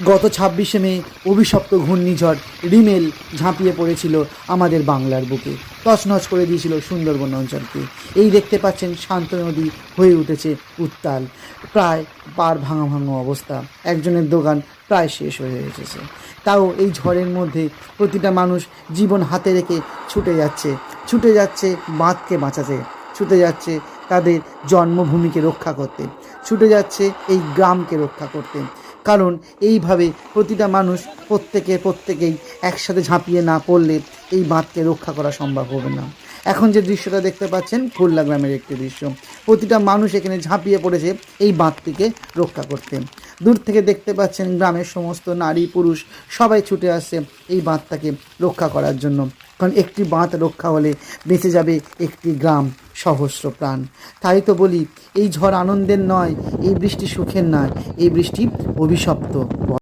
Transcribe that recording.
গত 26শে মে অভিশপ্ত ঘূর্ণিঝড় রিমেল ঝাঁপিয়ে পড়েছিল আমাদের বাংলার বুকে, তছনছ করে দিয়েছিল সুন্দরবন অঞ্চলকে। এই দেখতে পাচ্ছেন শান্ত নদী হয়ে উঠেছে উত্তাল, প্রায় পার ভাঙা ভাঙা অবস্থা, একজনের দোকান প্রায় শেষ হয়ে এসেছে। তাও এই ঝড়ের মধ্যে প্রতিটা মানুষ জীবন হাতে রেখে ছুটে যাচ্ছে বাঁধকে বাঁচাতে, ছুটে যাচ্ছে তাদের জন্মভূমিকে রক্ষা করতে, ছুটে যাচ্ছে এই গ্রামকে রক্ষা করতে। কারণ এইভাবে প্রতিটা মানুষ প্রত্যেকেই একসাথে ঝাঁপিয়ে না পড়লে এই বাঁধকে রক্ষা করা সম্ভব হবে না। এখন যে দৃশ্যটা দেখতে পাচ্ছেন খুলনা গ্রামের একটি দৃশ্য, প্রতিটা মানুষ এখানে ঝাঁপিয়ে পড়েছে এই বাঁধটিকে রক্ষা করতে। দূর থেকে দেখতে পাচ্ছেন গ্রামের সমস্ত নারী পুরুষ সবাই ছুটে আসছে এই বাঁধটাকে রক্ষা করার জন্য। কারণ একটি বাঁধ রক্ষা হলে বেঁচে যাবে একটি গ্রাম, সহস্র প্রাণ। তাই তো বলি, এই ঝড় আনন্দের নয়, এই বৃষ্টি সুখের নয়, এই বৃষ্টি অভিশপ্ত।